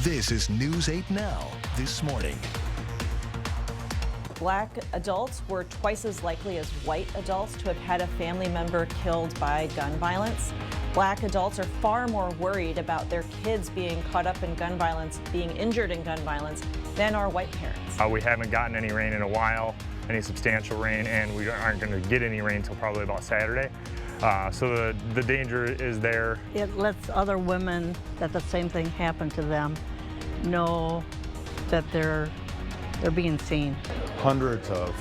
This is News 8 Now this morning. Black adults were twice as likely as white adults to have had a family member killed by gun violence. Black adults are far more worried about their kids being caught up in gun violence, being injured in gun violence, than are white parents. We haven't gotten any rain in a while, any substantial rain, and we aren't going to get any rain until probably about Saturday. So the danger is there. It lets other women that the same thing happened to them know that they're being seen. Hundreds of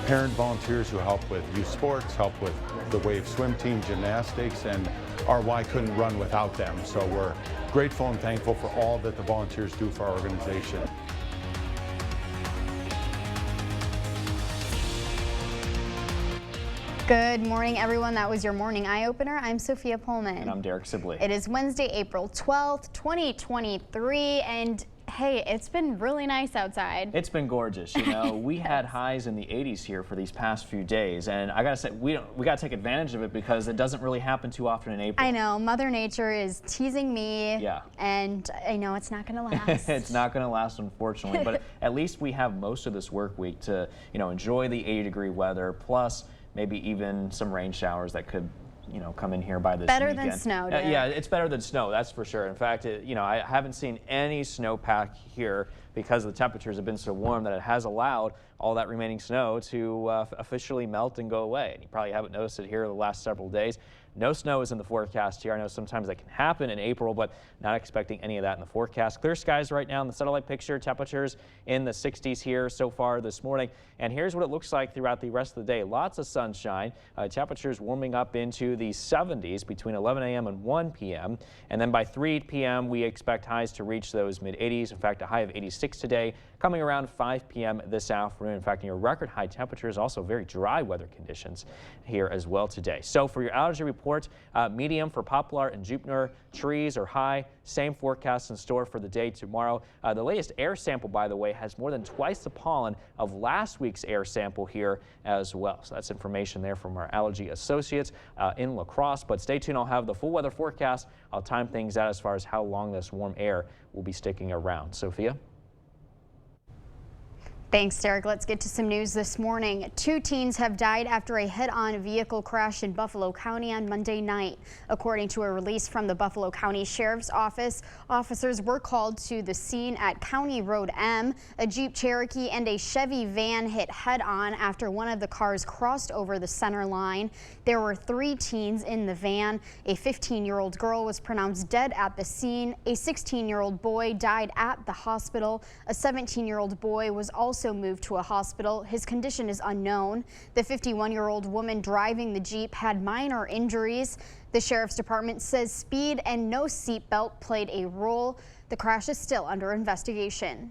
parent volunteers who help with youth sports, help with the wave swim team, gymnastics, and RY couldn't run without them. So we're grateful and thankful for all that the volunteers do for our organization. Good morning, everyone. That was your morning eye opener. I'm Sophia Pullman. And I'm Derek Sibley. It is Wednesday, April 12th, 2023, and hey, it's been really nice outside. It's been gorgeous. You know, we had highs in the 80s here for these past few days, and I gotta say, we gotta take advantage of it because it doesn't really happen too often in April. I know, Mother Nature is teasing me. Yeah. And I know it's not gonna last. It's not gonna last, unfortunately, but at least we have most of this work week to, enjoy the 80-degree weather, plus maybe even some rain showers that could come in here by this better weekend. Than snow, yeah, it's better than snow, that's for sure. In fact, I haven't seen any snowpack here because the temperatures have been so warm that it has allowed all that remaining snow to officially melt and go away. And you probably haven't noticed it here the last several days. No snow is in the forecast here. I know sometimes that can happen in April, but not expecting any of that in the forecast. Clear skies right now in the satellite picture. Temperatures in the 60s here so far this morning. And here's what it looks like throughout the rest of the day. Lots of sunshine. Temperatures warming up into the 70s between 11 a.m. and 1 p.m. And then by 3 p.m. we expect highs to reach those mid-80s. In fact, a high of 86 today, coming around 5 p.m. this afternoon. In fact, near record high temperatures, also very dry weather conditions here as well today. So for your allergy report, medium for poplar and juniper trees are high. Same forecast in store for the day tomorrow. The latest air sample, by the way, has more than twice the pollen of last week's air sample here as well. So that's information there from our allergy associates in La Crosse. But stay tuned. I'll have the full weather forecast. I'll time things out as far as how long this warm air will be sticking around. Sophia? Thanks, Derek. Let's get to some news this morning. 2 teens have died after a head-on vehicle crash in Buffalo County on Monday night. According to a release from the Buffalo County Sheriff's Office, officers were called to the scene at County Road M. A Jeep Cherokee and a Chevy van hit head-on after one of the cars crossed over the center line. There were 3 teens in the van. A 15-year-old girl was pronounced dead at the scene. A 16-year-old boy died at the hospital. A 17-year-old boy was also moved to a hospital. His condition is unknown. The 51-year-old woman driving the Jeep had minor injuries. The Sheriff's Department says speed and no seatbelt played a role. The crash is still under investigation.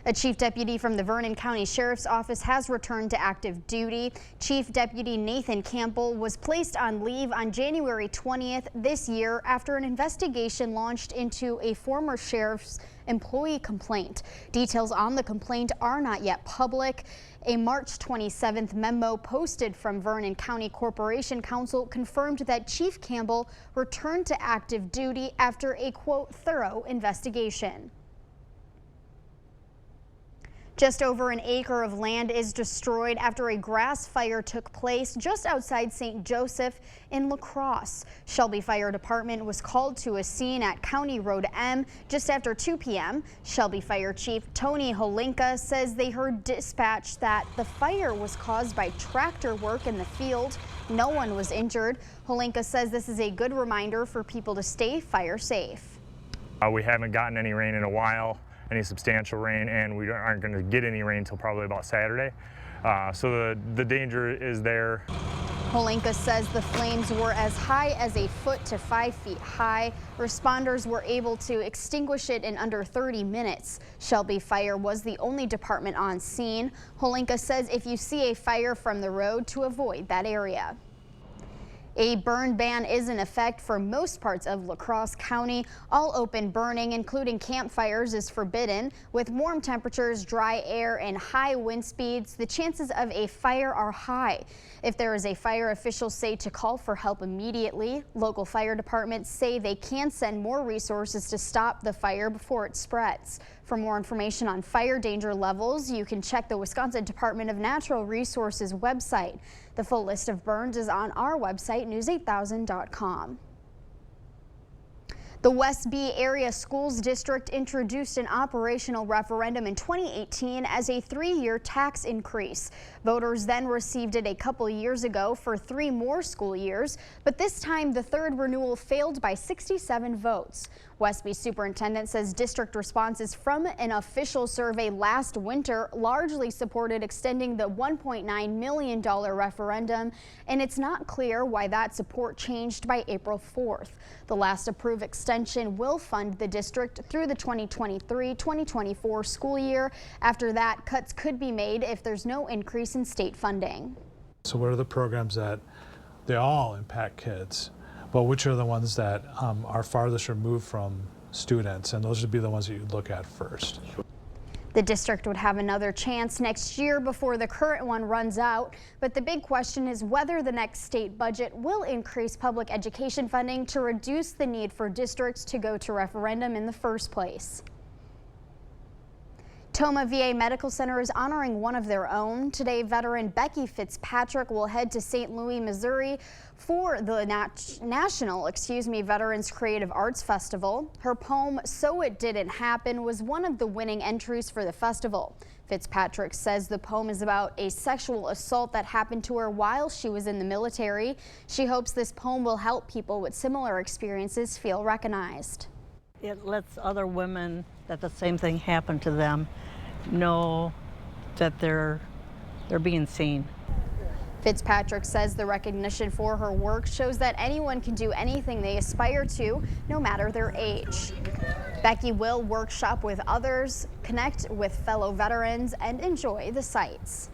A chief deputy from the Vernon County Sheriff's Office has returned to active duty. Chief Deputy Nathan Campbell was placed on leave on January 20th this year after an investigation launched into a former sheriff's employee complaint. Details on the complaint are not yet public. A March 27th memo posted from Vernon County Corporation Counsel confirmed that Chief Campbell returned to active duty after a, quote, thorough investigation. Just over an acre of land is destroyed after a grass fire took place just outside St. Joseph in La Crosse. Shelby Fire Department was called to a scene at County Road M just after 2 p.m. Shelby Fire Chief Tony Holinka says they heard dispatch that the fire was caused by tractor work in the field. No one was injured. Holinka says this is a good reminder for people to stay fire safe. We haven't gotten any rain in a while, any substantial rain, and we aren't going to get any rain until probably about Saturday. So the danger is there. Holinka says the flames were as high as 1 foot to 5 feet high. Responders were able to extinguish it in under 30 minutes. Shelby Fire was the only department on scene. Holinka says if you see a fire from the road, to avoid that area. A burn ban is in effect for most parts of La Crosse County. All open burning, including campfires, is forbidden. With warm temperatures, dry air, and high wind speeds, the chances of a fire are high. If there is a fire, officials say to call for help immediately. Local fire departments say they can send more resources to stop the fire before it spreads. For more information on fire danger levels, you can check the Wisconsin Department of Natural Resources website. The full list of burns is on our website, news8000.com. The West Bee Area Schools District introduced an operational referendum in 2018 as a 3-year tax increase. Voters then received it a couple years ago for 3 more school years, but this time the third renewal failed by 67 votes. West Bee Superintendent says district responses from an official survey last winter largely supported extending the $1.9 million referendum, and it's not clear why that support changed by April 4th. The last approved extension will fund the district through the 2023-2024 school year. After that, cuts could be made if there's no increase in state funding. So what are the programs that they all impact kids, but which are the ones that are farthest removed from students, and those would be the ones that you'd look at first. The district would have another chance next year before the current one runs out, but the big question is whether the next state budget will increase public education funding to reduce the need for districts to go to referendum in the first place. Tomah VA Medical Center is honoring one of their own. Today, veteran Becky Fitzpatrick will head to St. Louis, Missouri for the National Veterans Creative Arts Festival. Her poem, So It Didn't Happen, was one of the winning entries for the festival. Fitzpatrick says the poem is about a sexual assault that happened to her while she was in the military. She hopes this poem will help people with similar experiences feel recognized. It lets other women that the same thing happened to them know that they're being seen. Fitzpatrick says the recognition for her work shows that anyone can do anything they aspire to, no matter their age. Becky will workshop with others, connect with fellow veterans, and enjoy the sights.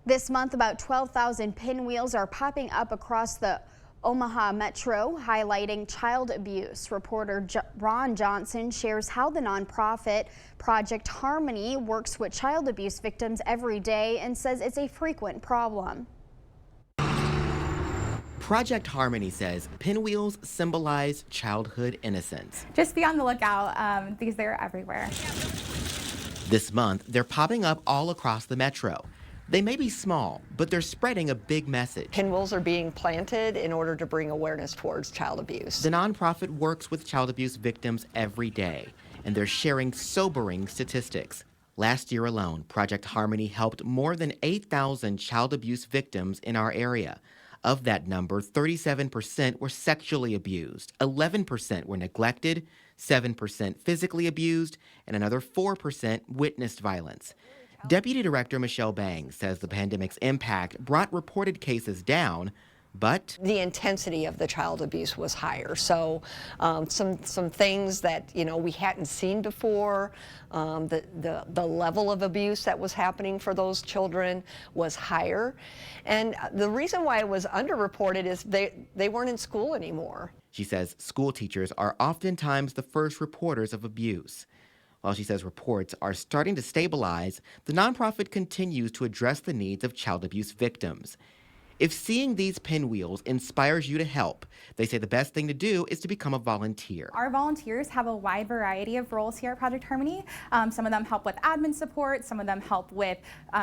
This month, about 12,000 pinwheels are popping up across the Omaha Metro, highlighting child abuse. Reporter Ron Johnson shares how the nonprofit Project Harmony works with child abuse victims every day and says it's a frequent problem. Project Harmony says pinwheels symbolize childhood innocence. Just be on the lookout because they're everywhere. This month, they're popping up all across the Metro. They may be small, but they're spreading a big message. Pinwheels are being planted in order to bring awareness towards child abuse. The nonprofit works with child abuse victims every day, and they're sharing sobering statistics. Last year alone, Project Harmony helped more than 8,000 child abuse victims in our area. Of that number, 37% were sexually abused, 11% were neglected, 7% physically abused, and another 4% witnessed violence. Deputy Director Michelle Bang says the pandemic's impact brought reported cases down, but the intensity of the child abuse was higher. So some things that we hadn't seen before. The level of abuse that was happening for those children was higher, and the reason why it was underreported is they weren't in school anymore. She says school teachers are oftentimes the first reporters of abuse. While she says reports are starting to stabilize, the nonprofit continues to address the needs of child abuse victims. If seeing these pinwheels inspires you to help, they say the best thing to do is to become a volunteer. Our volunteers have a wide variety of roles here at Project Harmony. Some of them help with admin support, some of them help with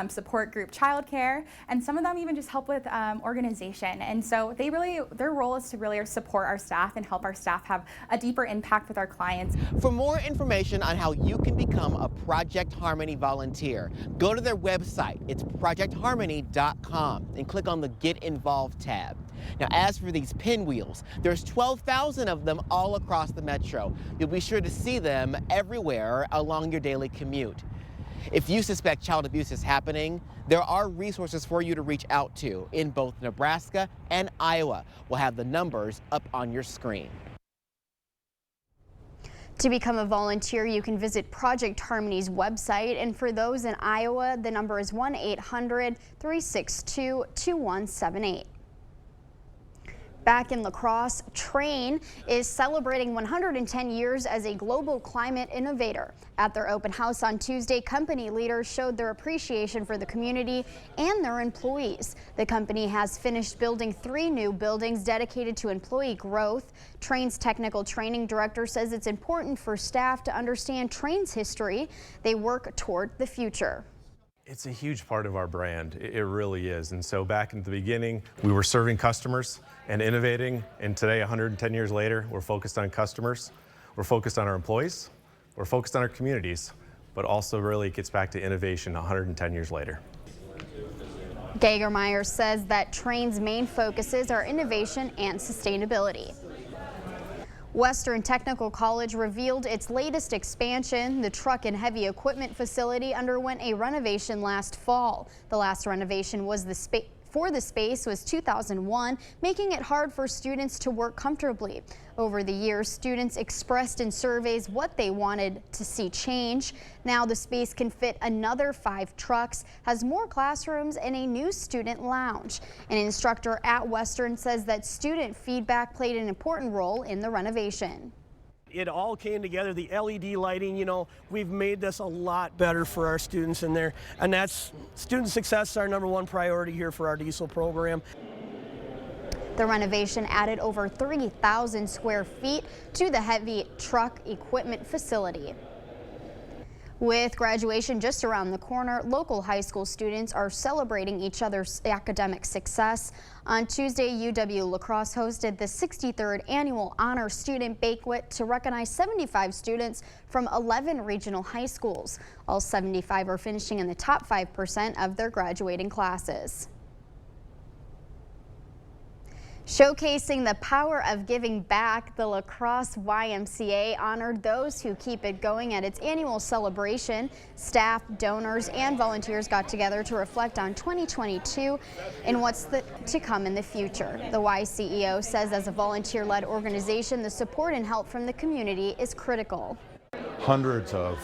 support group childcare, and some of them even just help with organization. And so their role is to really support our staff and help our staff have a deeper impact with our clients. For more information on how you can become a Project Harmony volunteer, go to their website. It's projectharmony.com and click on the Get Involved tab. Now, as for these pinwheels, there's 12,000 of them all across the Metro. You'll be sure to see them everywhere along your daily commute. If you suspect child abuse is happening, there are resources for you to reach out to in both Nebraska and Iowa. We'll have the numbers up on your screen. To become a volunteer, you can visit Project Harmony's website, and for those in Iowa, the number is 1-800-362-2178. Back in La Crosse, Trane is celebrating 110 years as a global climate innovator. At their open house on Tuesday, company leaders showed their appreciation for the community and their employees. The company has finished building 3 new buildings dedicated to employee growth. Trane's technical training director says it's important for staff to understand Trane's history. They work toward the future. It's a huge part of our brand. It really is. And so back in the beginning, we were serving customers and innovating. And today, 110 years later, we're focused on customers. We're focused on our employees. We're focused on our communities, but also really gets back to innovation 110 years later. Gagermeyer says that Trane's main focuses are innovation and sustainability. Western Technical College revealed its latest expansion. The truck and heavy equipment facility underwent a renovation last fall. The last renovation was for the space was 2001, making it hard for students to work comfortably. Over the years, students expressed in surveys what they wanted to see change. Now the space can fit another 5 trucks, has more classrooms, and a new student lounge. An instructor at Western says that student feedback played an important role in the renovation. It all came together. The LED lighting, you know, we've made this a lot better for our students in there, and that's student success is our #1 priority here for our diesel program. The renovation added over 3,000 square feet to the heavy truck equipment facility. With graduation just around the corner, local high school students are celebrating each other's academic success. On Tuesday, UW La Crosse hosted the 63rd Annual Honor Student Banquet to recognize 75 students from 11 regional high schools. All 75 are finishing in the top 5% of their graduating classes. Showcasing the power of giving back, the La Crosse YMCA honored those who keep it going at its annual celebration. Staff, donors, and volunteers got together to reflect on 2022 and what's to come in the future. The Y CEO says as a volunteer-led organization, the support and help from the community is critical. Hundreds of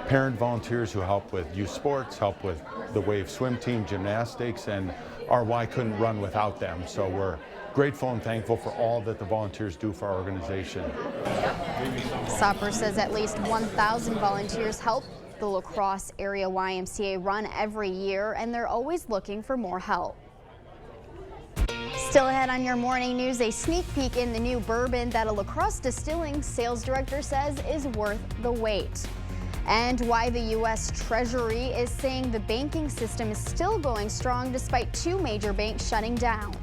parent volunteers who help with youth sports, help with the Wave swim team, gymnastics, and our Y couldn't run without them. So we're grateful and thankful for all that the volunteers do for our organization. Sopper says at least 1,000 volunteers help the La Crosse area YMCA run every year, and they're always looking for more help. Still ahead on your morning news, a sneak peek in the new bourbon that a La Crosse Distilling sales director says is worth the wait. And why the U.S. Treasury is saying the banking system is still going strong despite 2 major banks shutting down.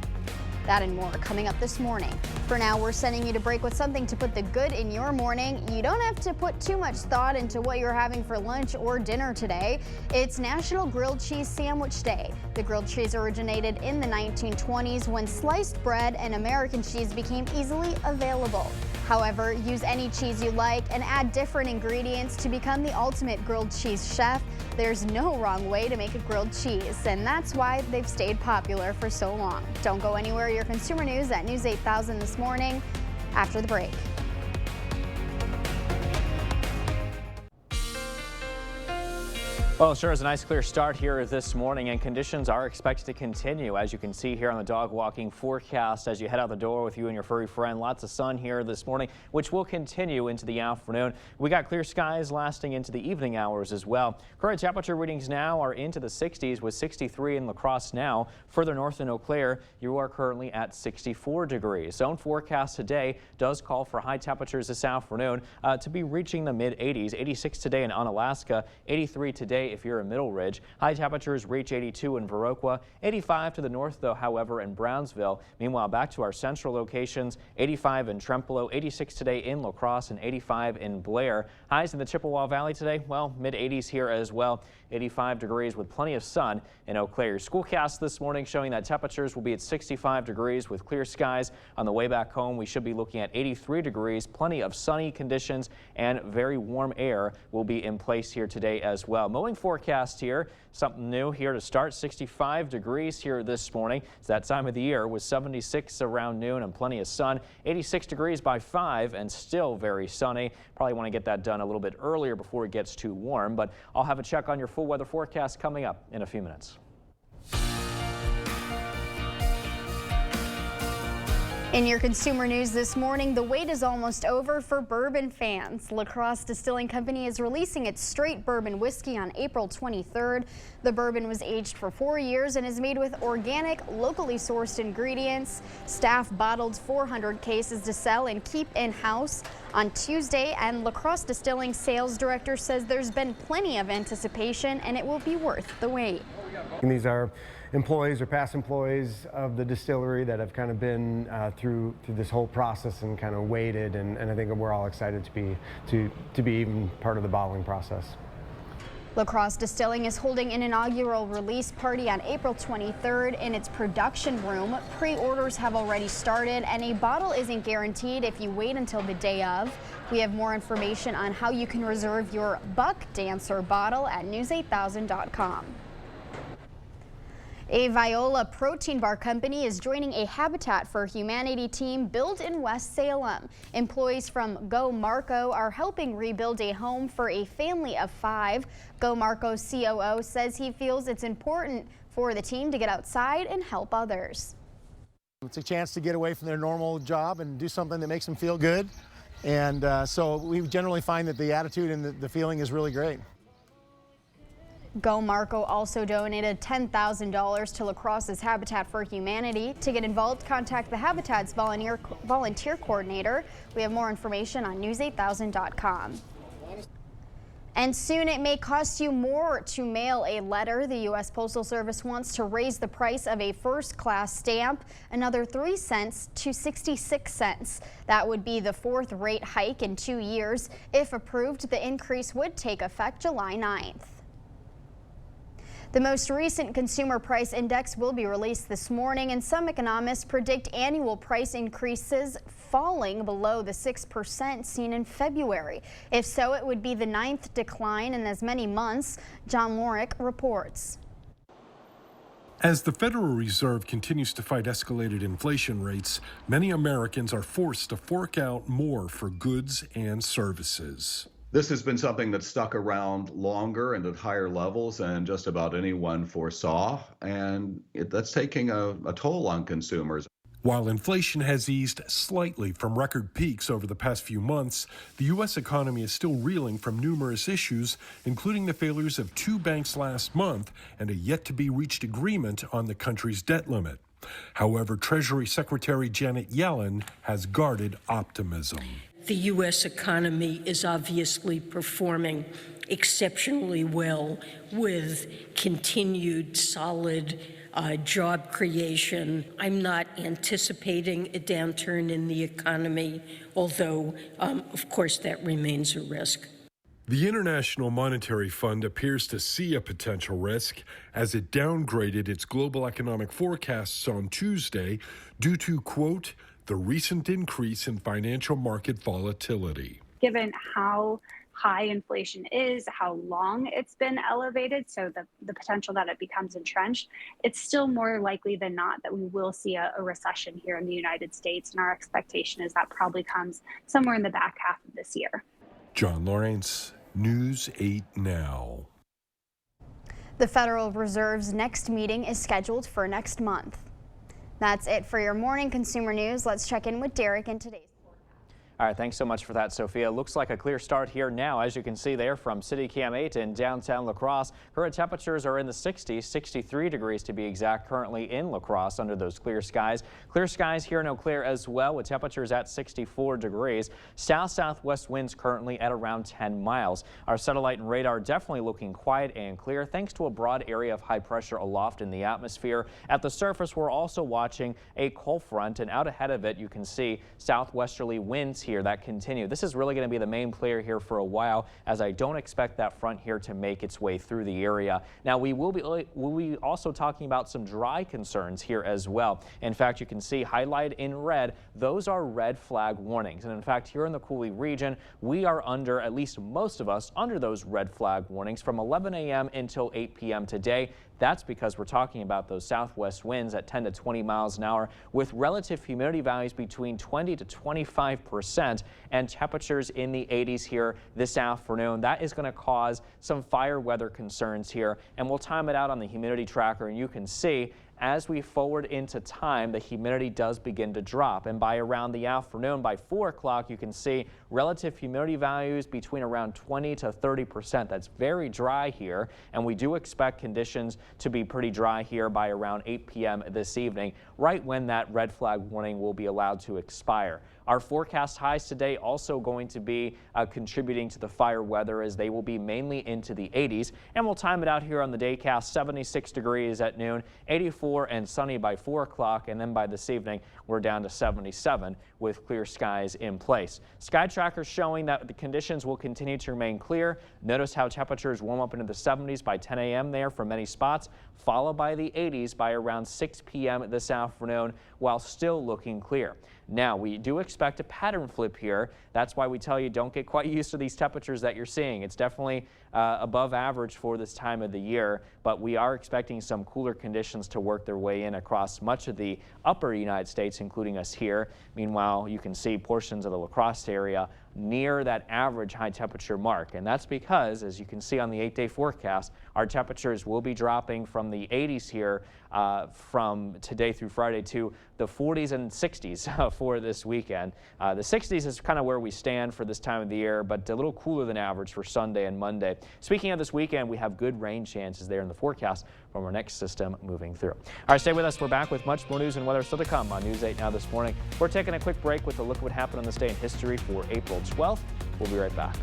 That and more coming up this morning. For now, we're sending you to break with something to put the good in your morning. You don't have to put too much thought into what you're having for lunch or dinner today. It's National Grilled Cheese Sandwich Day. The grilled cheese originated in the 1920s when sliced bread and American cheese became easily available. However, use any cheese you like and add different ingredients to become the ultimate grilled cheese chef. There's no wrong way to make a grilled cheese, and that's why they've stayed popular for so long. Don't go anywhere. Your consumer news at News 8000 this morning after the break. Well, it sure is a nice clear start here this morning, and conditions are expected to continue, as you can see here on the dog walking forecast as you head out the door with you and your furry friend. Lots of sun here this morning, which will continue into the afternoon. We got clear skies lasting into the evening hours as well. Current temperature readings now are into the 60s with 63 in La Crosse now. Further north in Eau Claire, you are currently at 64 degrees. Zone forecast today does call for high temperatures this afternoon to be reaching the mid-80s. 86 today in Unalaska, 83 today if you're in Middle Ridge. High temperatures reach 82 in Viroqua, 85 to the north though, however, in Brownsville. Meanwhile, back to our central locations, 85 in Trempealeau, 86 today in La Crosse, and 85 in Blair. Highs in the Chippewa Valley today, well, mid-80s here as well. 85 degrees with plenty of sun in Eau Claire. Schoolcast this morning showing that temperatures will be at 65 degrees with clear skies. On the way back home, we should be looking at 83 degrees, plenty of sunny conditions, and very warm air will be in place here today as well. Mowing forecast here, something new here to start. 65 degrees here this morning. It's that time of the year with 76 around noon and plenty of sun. 86 degrees by 5 and still very sunny. Probably want to get that done a little bit earlier before it gets too warm, but I'll have a check on your full weather forecast coming up in a few minutes. In your consumer news this morning, the wait is almost over for bourbon fans. LaCrosse Distilling Company is releasing its straight bourbon whiskey on April 23rd. The bourbon was aged for 4 years and is made with organic, locally sourced ingredients. Staff bottled 400 cases to sell and keep in-house on Tuesday, and LaCrosse Distilling sales director says there's been plenty of anticipation and it will be worth the wait. And these are employees or past employees of the distillery that have kind of been through this whole process and kind of waited, and I think we're all excited to be even part of the bottling process. LaCrosse Distilling is holding an inaugural release party on April 23rd in its production room. Pre-orders have already started, and a bottle isn't guaranteed if you wait until the day of. We have more information on how you can reserve your Buck Dancer bottle at news8000.com. A Viola protein bar company is joining a Habitat for Humanity team built in West Salem. Employees from Go Marco are helping rebuild a home for a family of 5. Go Marco's COO says he feels it's important for the team to get outside and help others. It's a chance to get away from their normal job and do something that makes them feel good. And so we generally find that the attitude and the feeling is really great. Go Marco also donated $10,000 to LaCrosse's Habitat for Humanity. To get involved, contact the Habitat's volunteer coordinator. We have more information on news8000.com. And soon it may cost you more to mail a letter. The U.S. Postal Service wants to raise the price of a first-class stamp another 3 cents to 66 cents. That would be the 4th rate hike in 2 years. If approved, the increase would take effect July 9th. The most recent consumer price index will be released this morning, and some economists predict annual price increases falling below the 6% seen in February. If so, it would be the 9th decline in as many months. John Lorick reports. As the Federal Reserve continues to fight escalated inflation rates, many Americans are forced to fork out more for goods and services. This has been something that's stuck around longer and at higher levels than just about anyone foresaw, and that's taking a toll on consumers. While inflation has eased slightly from record peaks over the past few months, the U.S. economy is still reeling from numerous issues, including the failures of 2 banks last month and a yet-to-be-reached agreement on the country's debt limit. However, Treasury Secretary Janet Yellen has guarded optimism. The U.S. economy is obviously performing exceptionally well with continued solid job creation. I'm not anticipating a downturn in the economy, although, of course, that remains a risk. The International Monetary Fund appears to see a potential risk as it downgraded its global economic forecasts on Tuesday due to, quote, the recent increase in financial market volatility. Given how high inflation is, how long it's been elevated, so the potential that it becomes entrenched, it's still more likely than not that we will see a recession here in the United States. And our expectation is that probably comes somewhere in the back half of this year. John Lawrence, News 8 Now. The Federal Reserve's next meeting is scheduled for next month. That's it for your morning consumer news. Let's check in with Derek in today's. All right, thanks so much for that, Sophia. Looks like a clear start here now, as you can see there from City Cam 8 in downtown La Crosse. Current temperatures are in the 60s, 63 degrees to be exact, currently in La Crosse under those clear skies. Clear skies here in Eau Claire as well, with temperatures at 64 degrees. South-southwest winds currently at around 10 miles. Our satellite and radar definitely looking quiet and clear thanks to a broad area of high pressure aloft in the atmosphere. At the surface, we're also watching a cold front, and out ahead of it, you can see southwesterly winds here that continue. This is really going to be the main player here for a while, as I don't expect that front here to make its way through the area. Now we'll be also talking about some dry concerns here as well. In fact, you can see highlighted in red, those are red flag warnings. And in fact, here in the Coulee region, we are under, at least most of us, under those red flag warnings from 11 a.m. until 8 p.m. today. That's because we're talking about those southwest winds at 10 to 20 miles an hour with relative humidity values between 20 to 25% and temperatures in the 80s here this afternoon. That is going to cause some fire weather concerns here, and we'll time it out on the humidity tracker, and you can see as we forward into time, the humidity does begin to drop. And by around the afternoon, by 4 o'clock, you can see relative humidity values between around 20 to 30%. That's very dry here. And we do expect conditions to be pretty dry here by around 8 p.m. this evening, right when that red flag warning will be allowed to expire. Our forecast highs today also going to be contributing to the fire weather, as they will be mainly into the 80s. And we'll time it out here on the daycast: 76 degrees at noon, 84 and sunny by 4 o'clock. And then by this evening, we're down to 77 with clear skies in place. Sky trackers showing that the conditions will continue to remain clear. Notice how temperatures warm up into the 70s by 10 a.m. there for many spots, followed by the 80s by around 6 p.m. this afternoon, while still looking clear. Now, we do expect a pattern flip here. That's why we tell you don't get quite used to these temperatures that you're seeing. It's definitely above average for this time of the year, but we are expecting some cooler conditions to work their way in across much of the upper United States, including us here. Meanwhile, you can see portions of the La Crosse area near that average high temperature mark. And that's because, as you can see on the 8-day forecast, our temperatures will be dropping from the 80s here from today through Friday to the 40s and 60s for this weekend. The 60s is kind of where we stand for this time of the year, but a little cooler than average for Sunday and Monday. Speaking of this weekend, we have good rain chances there in the forecast from our next system moving through. All right, stay with us. We're back with much more news and weather still to come on News 8 Now this morning. We're taking a quick break with a look at what happened on this day in history for April 12th. We'll be right back.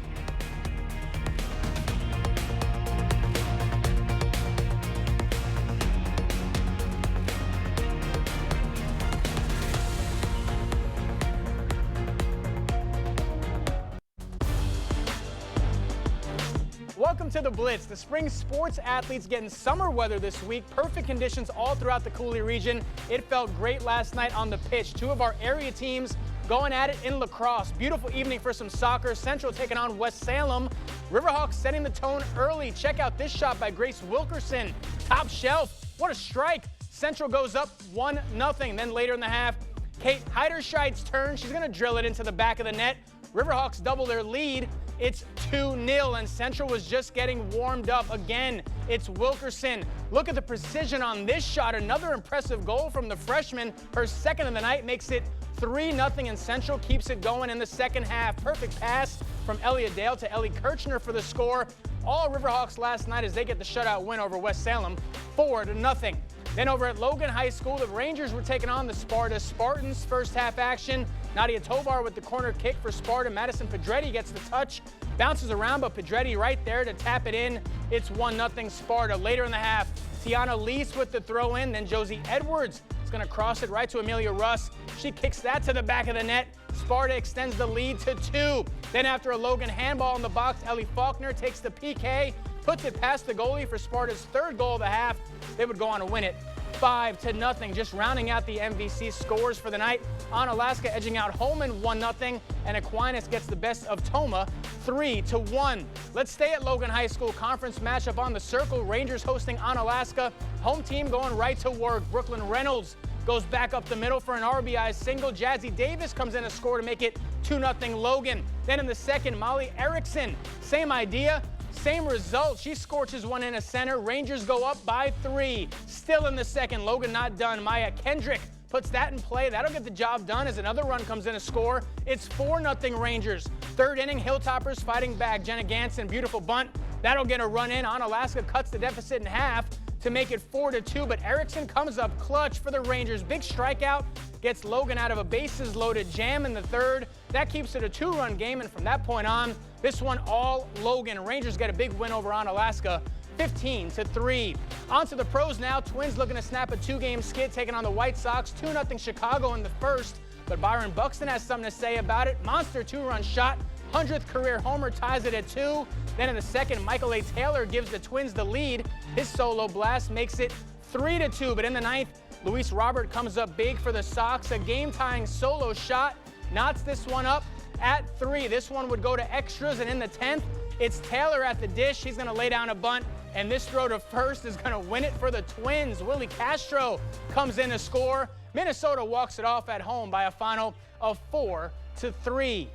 Welcome to the Blitz. The spring sports athletes getting summer weather this week. Perfect conditions all throughout the Coulee region. It felt great last night on the pitch. Two of our area teams going at it in La Crosse. Beautiful evening for some soccer. Central taking on West Salem. Riverhawks setting the tone early. Check out this shot by Grace Wilkerson. Top shelf. What a strike. Central goes up 1-0. Then later in the half, Kate Heiderscheid's turn. She's going to drill it into the back of the net. Riverhawks double their lead. It's 2-0, and Central was just getting warmed up. Again, it's Wilkerson. Look at the precision on this shot. Another impressive goal from the freshman. Her second of the night makes it 3-0, and Central keeps it going in the second half. Perfect pass from Elliot Dale to Ellie Kirchner for the score. All Riverhawks last night as they get the shutout win over West Salem, 4-0. Then over at Logan High School, the Rangers were taking on the Sparta Spartans. First half action, Nadia Tovar with the corner kick for Sparta. Madison Pedretti gets the touch, bounces around, but Pedretti right there to tap it in. It's 1-0 Sparta. Later in the half, Tiana Lease with the throw in, then Josie Edwards is going to cross it right to Amelia Russ. She kicks that to the back of the net. Sparta extends the lead to 2. Then after a Logan handball in the box, Ellie Faulkner takes the PK, puts it past the goalie for Sparta's third goal of the half. They would go on to win it 5-0. Just rounding out the MVC scores for the night. Onalaska edging out Holman 1-0, and Aquinas gets the best of Toma 3-1. Let's stay at Logan High School. Conference matchup on the circle. Rangers hosting Onalaska. Home team going right to work. Brooklyn Reynolds goes back up the middle for an RBI single. Jazzy Davis comes in to score to make it 2-0 Logan. Then in the second, Molly Erickson, same idea, same result. She scorches one in a center. Rangers go up by 3. Still in the second, Logan not done. Maya Kendrick puts that in play. That'll get the job done as another run comes in to score. It's 4-0 Rangers. Third inning, Hilltoppers fighting back. Jenna Ganson, beautiful bunt. That'll get a run in. Onalaska cuts the deficit in half to make it 4-2, but Erickson comes up clutch for the Rangers. Big strikeout, gets Logan out of a bases loaded jam in the third. That keeps it a 2-run game, and from that point on, this one all Logan. Rangers get a big win over Onalaska, 15-3. On to the pros now. Twins looking to snap a 2-game skid, taking on the White Sox. 2-0 Chicago in the first, but Byron Buxton has something to say about it. Monster 2-run shot. 100th career homer ties it at 2. Then in the second, Michael A. Taylor gives the Twins the lead. His solo blast makes it 3-2. But in the ninth, Luis Robert comes up big for the Sox. A game-tying solo shot knots this one up at 3. This one would go to extras. And in the 10th, it's Taylor at the dish. He's going to lay down a bunt. And this throw to first is going to win it for the Twins. Willie Castro comes in to score. Minnesota walks it off at home by a final of 4-3.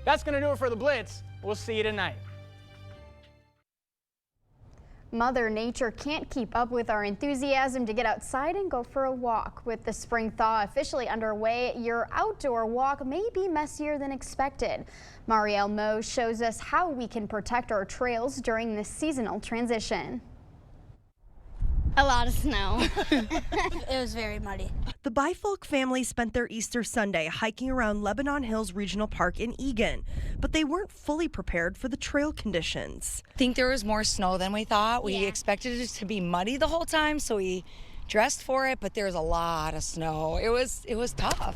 That's going to do it for the Blitz. We'll see you tonight. Mother Nature can't keep up with our enthusiasm to get outside and go for a walk. With the spring thaw officially underway, your outdoor walk may be messier than expected. Marielle Moe shows us how we can protect our trails during this seasonal transition. A lot of snow. It was very muddy. The Bifolk family spent their Easter Sunday hiking around Lebanon Hills Regional Park in Eagan, but they weren't fully prepared for the trail conditions. I think there was more snow than we thought. We expected it to be muddy the whole time, so we dressed for it, but there was a lot of snow. It was tough.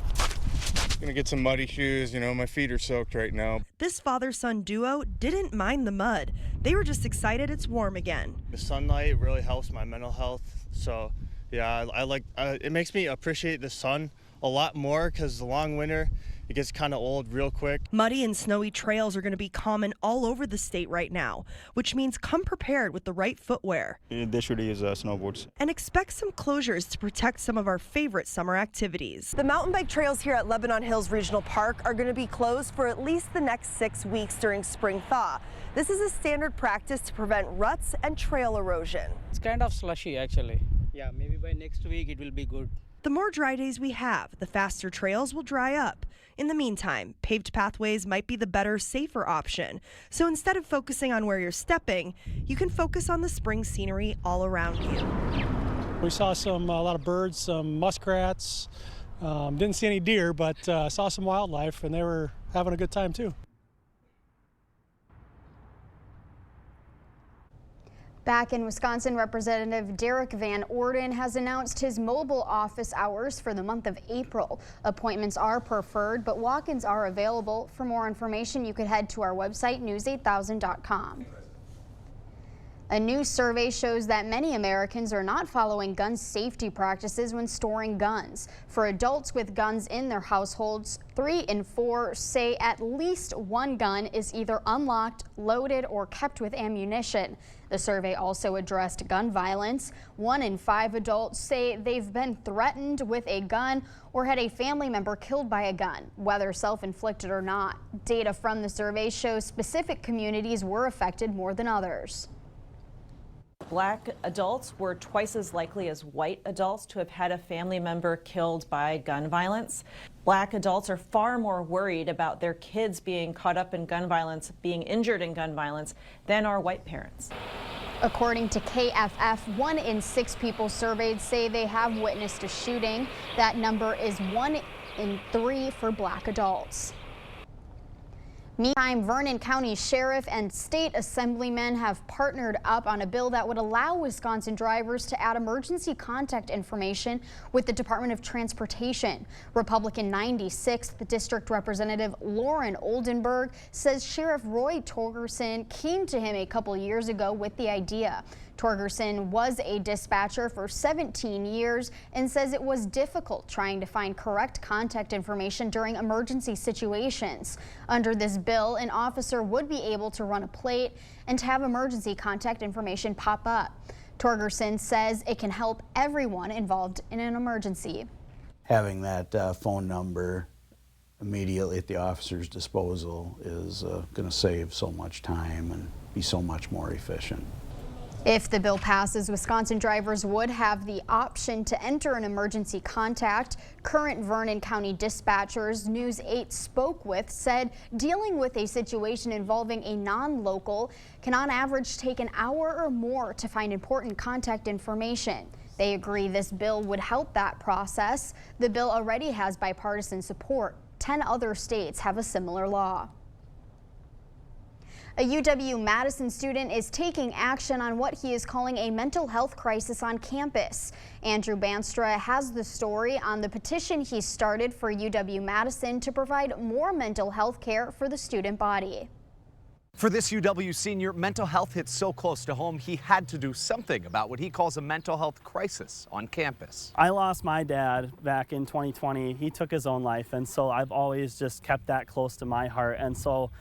Gonna get some muddy shoes, my feet are soaked right now. This father-son duo didn't mind the mud. They were just excited it's warm again. The sunlight really helps my mental health, so yeah, I like it makes me appreciate the sun a lot more because the long winter, it gets kind of old real quick. Muddy and snowy trails are going to be common all over the state right now, which means come prepared with the right footwear. They should use snowboards. And expect some closures to protect some of our favorite summer activities. The mountain bike trails here at Lebanon Hills Regional Park are going to be closed for at least the next 6 weeks during spring thaw. This is a standard practice to prevent ruts and trail erosion. It's kind of slushy actually. Yeah, maybe by next week it will be good. The more dry days we have, the faster trails will dry up. In the meantime, paved pathways might be the better, safer option. So instead of focusing on where you're stepping, you can focus on the spring scenery all around you. We saw a lot of birds, some muskrats. Didn't see any deer, but saw some wildlife, and they were having a good time too. Back in Wisconsin, Representative Derek Van Orden has announced his mobile office hours for the month of April. Appointments are preferred, but walk-ins are available. For more information, you could head to our website, news8000.com. A new survey shows that many Americans are not following gun safety practices when storing guns. For adults with guns in their households, 3 in 4 say at least one gun is either unlocked, loaded, or kept with ammunition. The survey also addressed gun violence. 1 in 5 adults say they've been threatened with a gun or had a family member killed by a gun, whether self-inflicted or not. Data from the survey shows specific communities were affected more than others. Black adults were twice as likely as white adults to have had a family member killed by gun violence. Black adults are far more worried about their kids being caught up in gun violence, being injured in gun violence, than are white parents. According to KFF, 1 in 6 people surveyed say they have witnessed a shooting. That number is 1 in 3 for black adults. Meantime, Vernon County Sheriff and state assemblymen have partnered up on a bill that would allow Wisconsin drivers to add emergency contact information with the Department of Transportation. Republican 96th District Representative Lauren Oldenburg says Sheriff Roy Torgerson came to him a couple years ago with the idea. Torgerson was a dispatcher for 17 years and says it was difficult trying to find correct contact information during emergency situations. Under this bill, an officer would be able to run a plate and to have emergency contact information pop up. Torgerson says it can help everyone involved in an emergency. Having that phone number immediately at the officer's disposal is going to save so much time and be so much more efficient. If the bill passes, Wisconsin drivers would have the option to enter an emergency contact. Current Vernon County dispatchers News 8 spoke with said dealing with a situation involving a non-local can on average take an hour or more to find important contact information. They agree this bill would help that process. The bill already has bipartisan support. 10 other states have a similar law. A UW-Madison student is taking action on what he is calling a mental health crisis on campus. Andrew Banstra has the story on the petition he started for UW-Madison to provide more mental health care for the student body. For this UW senior, mental health hits so close to home, he had to do something about what he calls a mental health crisis on campus. I lost my dad back in 2020. He took his own life, and so I've always just kept that close to my heart. And so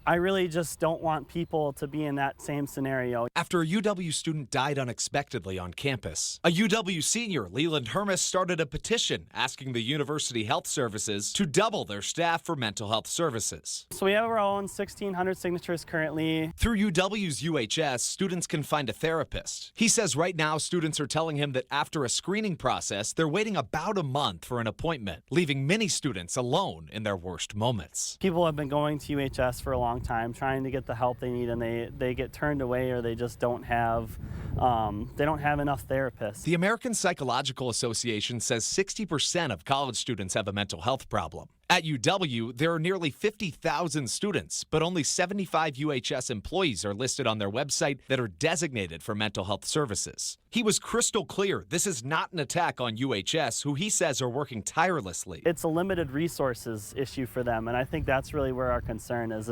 I really just don't want people to be in that same scenario. After a UW student died unexpectedly on campus, a UW senior, Leland Hermes, started a petition asking the University Health Services to double their staff for mental health services. So we have our own 1,600 signatures currently. Through UW's UHS, students can find a therapist. He says right now students are telling him that after a screening process, they're waiting about a month for an appointment, leaving many students alone in their worst moments. People have been going to UHS for a long time trying to get the help they need, and they get turned away, or they just don't have enough therapists. The American Psychological Association says 60% of college students have a mental health problem. At UW, there are nearly 50,000 students, but only 75 UHS employees are listed on their website that are designated for mental health services. He was crystal clear this is not an attack on UHS, who he says are working tirelessly. It's a limited resources issue for them, and I think that's really where our concern is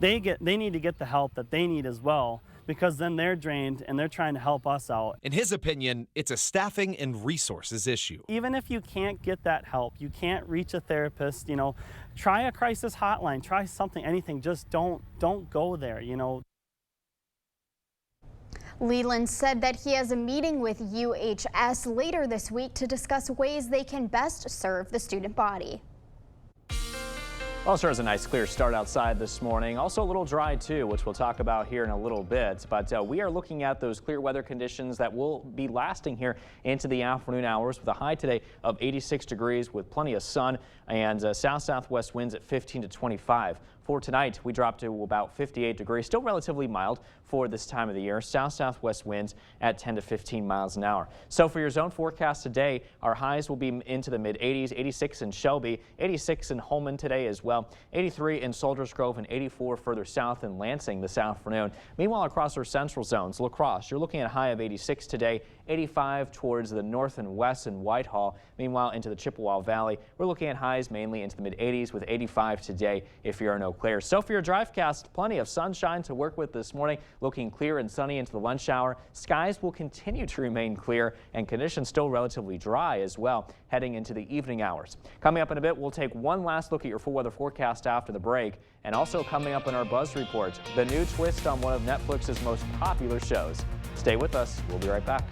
they need to get the help that they need as well, because then they're drained and they're trying to help us out. In his opinion, it's a staffing and resources issue. Even if you can't get that help, you can't reach a therapist, try a crisis hotline, try something, anything, just don't go there, Leland said that he has a meeting with UHS later this week to discuss ways they can best serve the student body. Well, sure is a nice clear start outside this morning. Also a little dry too, which we'll talk about here in a little bit. But we are looking at those clear weather conditions that will be lasting here into the afternoon hours, with a high today of 86 degrees with plenty of sun and south-southwest winds at 15 to 25. For tonight, we dropped to about 58 degrees, still relatively mild for this time of the year. South-southwest winds at 10 to 15 miles an hour. So for your zone forecast today, our highs will be into the mid-80s, 86 in Shelby, 86 in Holman today as well, 83 in Soldiers Grove, and 84 further south in Lansing this afternoon. Meanwhile, across our central zones, La Crosse, you're looking at a high of 86 today, 85 towards the north and west in Whitehall. Meanwhile, into the Chippewa Valley, we're looking at highs mainly into the mid-80s with 85 today if you're in Eau Claire. So for your drivecast, plenty of sunshine to work with this morning, looking clear and sunny into the lunch hour. Skies will continue to remain clear and conditions still relatively dry as well heading into the evening hours. Coming up in a bit, we'll take one last look at your full weather forecast after the break. And also coming up in our Buzz Report, the new twist on one of Netflix's most popular shows. Stay with us. We'll be right back.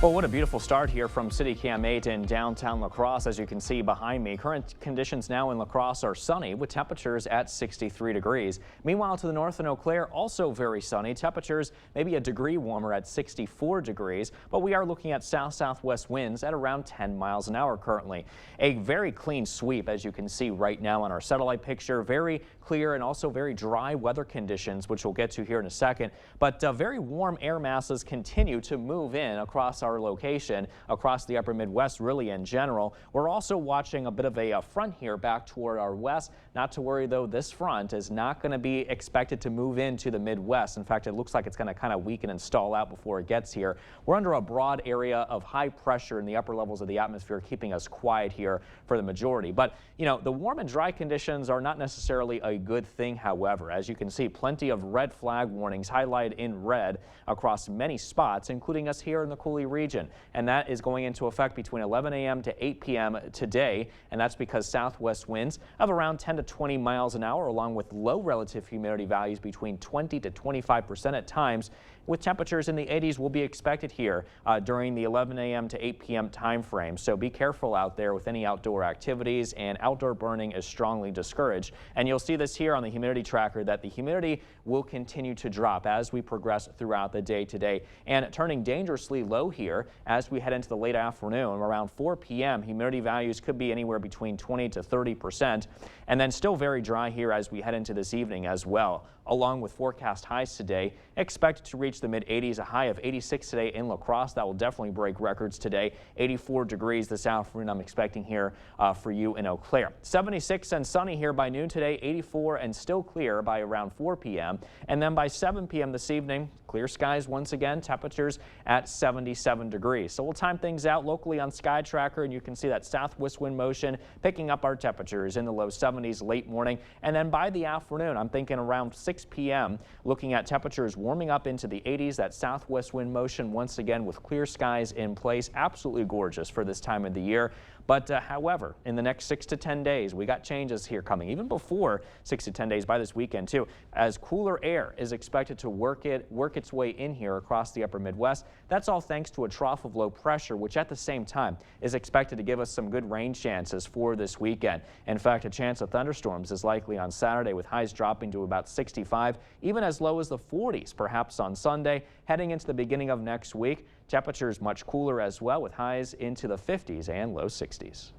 Well, what a beautiful start here from City Cam 8 in downtown La Crosse. As you can see behind me, current conditions now in La Crosse are sunny with temperatures at 63 degrees. Meanwhile, to the north in Eau Claire, also very sunny. Temperatures maybe a degree warmer at 64 degrees, but we are looking at south-southwest winds at around 10 miles an hour currently. A very clean sweep, as you can see right now on our satellite picture. Very clear and also very dry weather conditions, which we'll get to here in a second. But very warm air masses continue to move in across our location, across the upper Midwest really in general. We're also watching a bit of a front here back toward our west. Not to worry though, this front is not going to be expected to move into the Midwest. In fact, it looks like it's going to kind of weaken and stall out before it gets here. We're under a broad area of high pressure in the upper levels of the atmosphere, keeping us quiet here for the majority. But the warm and dry conditions are not necessarily a good thing. However, as you can see, plenty of red flag warnings highlighted in red across many spots, including us here in the Coulee region. And that is going into effect between 11 a.m. to 8 p.m. today. And that's because southwest winds of around 10 to 20 miles an hour, along with low relative humidity values between 20 to 25% at times, with temperatures in the 80s will be expected here during the 11 a.m. to 8 p.m. time frame. So be careful out there with any outdoor activities, and outdoor burning is strongly discouraged. And you'll see this here on the humidity tracker that the humidity will continue to drop as we progress throughout the day today, and turning dangerously low here as we head into the late afternoon. Around 4 p.m. humidity values could be anywhere between 20 to 30%, and then still very dry here as we head into this evening as well. Along with forecast highs today, expected to reach the mid-80s, a high of 86 today in La Crosse. That will definitely break records today. 84 degrees this afternoon I'm expecting here for you in Eau Claire. 76 and sunny here by noon today, 84 and still clear by around 4 p.m. And then by 7 p.m. this evening, clear skies once again, temperatures at 77 degrees. So we'll time things out locally on Sky Tracker, and you can see that southwest wind motion picking up our temperatures in the low 70s late morning. And then by the afternoon, I'm thinking around 6 p.m., looking at temperatures warming up into the 80s. That southwest wind motion once again with clear skies in place. Absolutely gorgeous for this time of the year. But however, in the next 6 to 10 days, we got changes here coming, even before 6 to 10 days by this weekend too, as cooler air is expected to work its way in here across the upper Midwest. That's all thanks to a trough of low pressure, which at the same time is expected to give us some good rain chances for this weekend. In fact, a chance of thunderstorms is likely on Saturday, with highs dropping to about 65, even as low as the 40s, perhaps on Sunday. Heading into the beginning of next week, temperatures much cooler as well, with highs into the 50s and low 60s.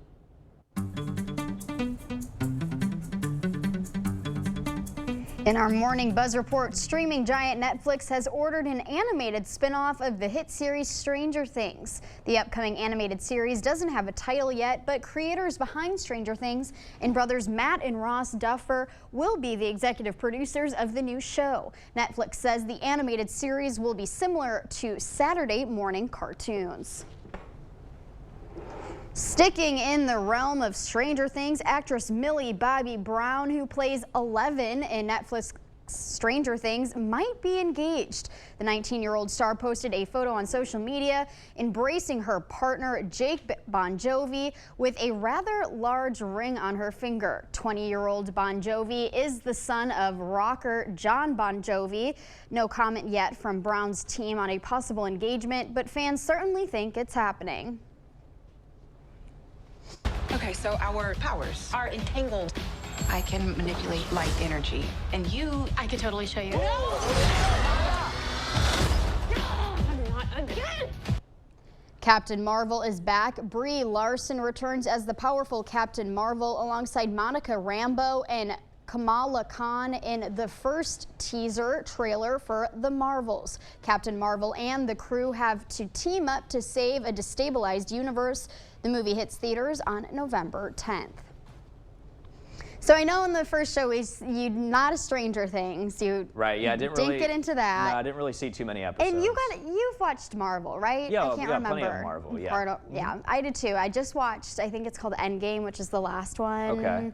In our Morning Buzz report, streaming giant Netflix has ordered an animated spin-off of the hit series Stranger Things. The upcoming animated series doesn't have a title yet, but creators behind Stranger Things and brothers Matt and Ross Duffer will be the executive producers of the new show. Netflix says the animated series will be similar to Saturday morning cartoons. Sticking in the realm of Stranger Things, actress Millie Bobby Brown, who plays Eleven in Netflix Stranger Things, might be engaged. The 19-year-old star posted a photo on social media embracing her partner Jake Bon Jovi with a rather large ring on her finger. 20-year-old Bon Jovi is the son of rocker John Bon Jovi. No comment yet from Brown's team on a possible engagement, but fans certainly think it's happening. Okay, so our powers are entangled. I can manipulate light energy. And you, I could totally show you. No! Not again! Captain Marvel is back. Brie Larson returns as the powerful Captain Marvel alongside Monica Rambeau and Kamala Khan in the first teaser trailer for The Marvels. Captain Marvel and the crew have to team up to save a destabilized universe. The movie hits theaters on November 10th. So I know in the first show you're not a Stranger Things. Right, yeah, I didn't really get into that. No, I didn't really see too many episodes. And you've watched Marvel, right? Yeah, I can't remember. plenty of Marvel, yeah. Yeah, I did too. I just watched, I think it's called Endgame, which is the last one. Okay.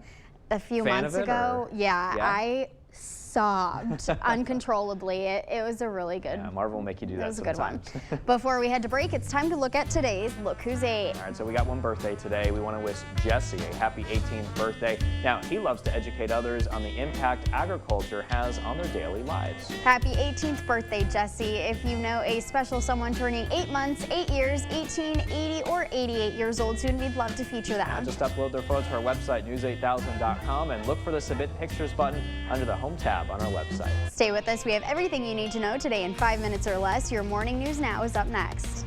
A few months ago. Yeah, I sobbed uncontrollably. It was a really good. Yeah, Marvel will make you do that. It was sometimes. a good one. Before we head to break, it's time to look at today's Look Who's 8. All right, so we got one birthday today. We want to wish Jesse a happy 18th birthday. Now, he loves to educate others on the impact agriculture has on their daily lives. Happy 18th birthday, Jesse. If you know a special someone turning 8 months, 8 years, 18, 80, or 88 years old soon, we'd love to feature them. Now, just upload their photos to our website, news8000.com, and look for the Submit Pictures button under the Home tab on our website. Stay with us. We have everything you need to know today in 5 minutes or less. Your Morning News Now is up next.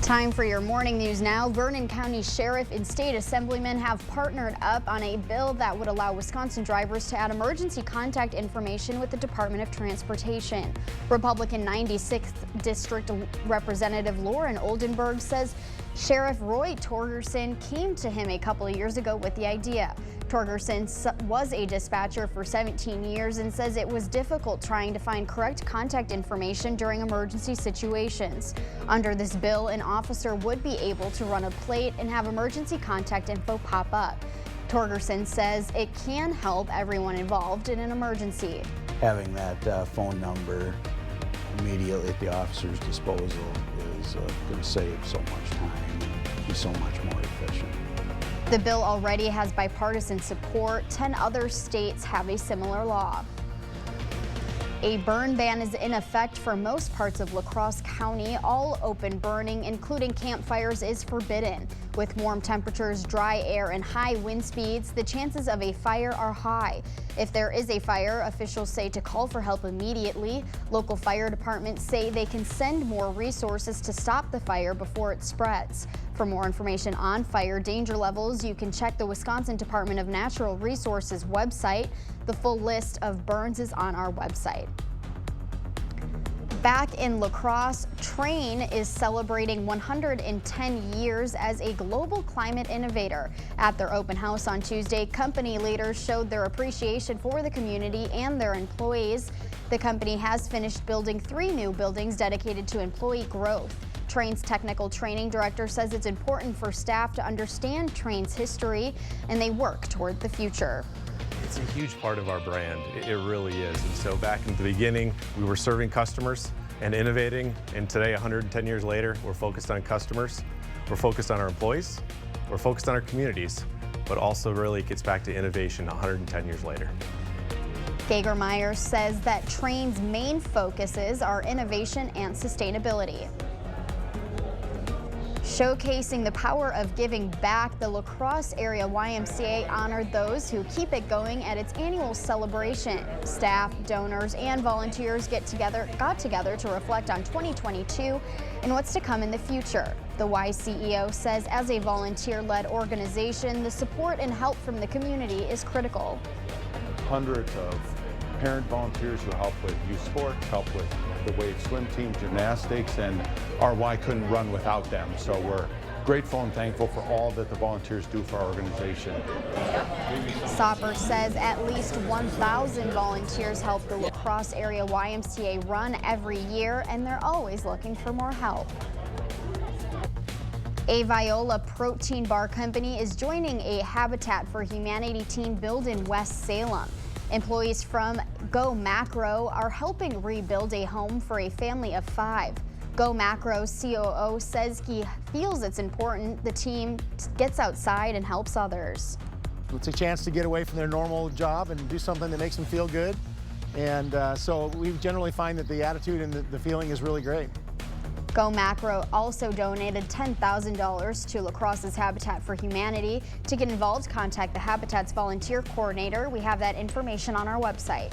Time for your Morning News Now. Vernon County Sheriff and State Assemblyman have partnered up on a bill that would allow Wisconsin drivers to add emergency contact information with the Department of Transportation. Republican 96th District Representative Lauren Oldenburg says Sheriff Roy Torgerson came to him a couple of years ago with the idea. Torgerson was a dispatcher for 17 years and says it was difficult trying to find correct contact information during emergency situations. Under this bill, an officer would be able to run a plate and have emergency contact info pop up. Torgerson says it can help everyone involved in an emergency. Having that phone number immediately at the officer's disposal is going to save so much time and be so much more efficient. The bill already has bipartisan support. 10 other states have a similar law. A burn ban is in effect for most parts of La Crosse County. All open burning, including campfires, is forbidden. With warm temperatures, dry air, and high wind speeds, the chances of a fire are high. If there is a fire, officials say to call for help immediately. Local fire departments say they can send more resources to stop the fire before it spreads. For more information on fire danger levels, you can check the Wisconsin Department of Natural Resources website. The full list of burns is on our website. Back in La Crosse, Trane is celebrating 110 years as a global climate innovator. At their open house on Tuesday, company leaders showed their appreciation for the community and their employees. The company has finished building 3 new buildings dedicated to employee growth. Trane's technical training director says it's important for staff to understand Trane's history, and they work toward the future. It's a huge part of our brand. It really is. And so back in the beginning, we were serving customers, and innovating. And today, 110 years later, we're focused on customers, we're focused on our employees, we're focused on our communities, but also really gets back to innovation 110 years later. Gager-Myers says that Train's main focuses are innovation and sustainability. Showcasing the power of giving back, the La Crosse Area YMCA honored those who keep it going at its annual celebration. Staff, donors, and volunteers got together to reflect on 2022 and what's to come in the future. The Y CEO says as a volunteer-led organization, the support and help from the community is critical. Hundreds of parent volunteers who help with youth sport, help with the wave swim team, gymnastics, and our Y couldn't run without them. So we're grateful and thankful for all that the volunteers do for our organization. Sopper says at least 1,000 volunteers help the La Crosse Area YMCA run every year, and they're always looking for more help. A Viola protein bar company is joining a Habitat for Humanity team built in West Salem. Employees from Go Macro are helping rebuild a home for a family of 5. Go Macro's COO says he feels it's important the team gets outside and helps others. It's a chance to get away from their normal job and do something that makes them feel good. And so we generally find that the attitude and the feeling is really great. Go Macro also donated $10,000 to La Crosse's Habitat for Humanity. To get involved, contact the Habitat's volunteer coordinator. We have that information on our website.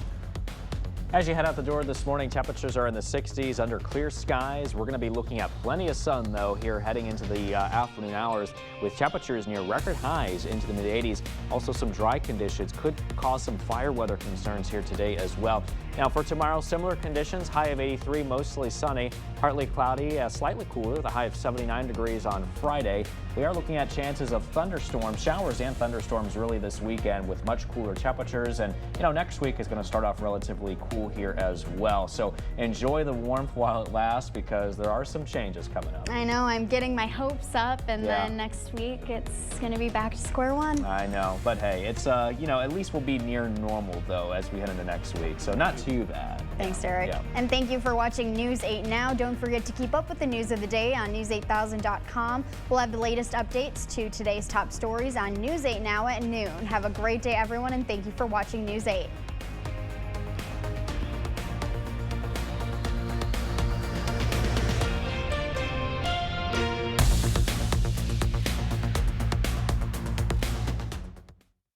As you head out the door this morning, temperatures are in the 60s under clear skies. We're going to be looking at plenty of sun, though, here heading into the afternoon hours with temperatures near record highs into the mid-80s. Also, some dry conditions could cause some fire weather concerns here today as well. Now, for tomorrow, similar conditions, high of 83, mostly sunny, partly cloudy, slightly cooler, the high of 79 degrees on Friday. We are looking at chances of thunderstorms, showers and thunderstorms really this weekend with much cooler temperatures. And, next week is going to start off relatively cool here as well. So enjoy the warmth while it lasts because there are some changes coming up. I know, I'm getting my hopes up, and then next week it's going to be back to square one. I know, but hey, it's, at least we'll be near normal though as we head into next week. So not too bad. Thanks, Derek. Yeah. And thank you for watching News 8 Now. Don't forget to keep up with the news of the day on news8000.com. We'll have the latest updates to today's top stories on News 8 Now at noon. Have a great day, everyone, and thank you for watching News 8.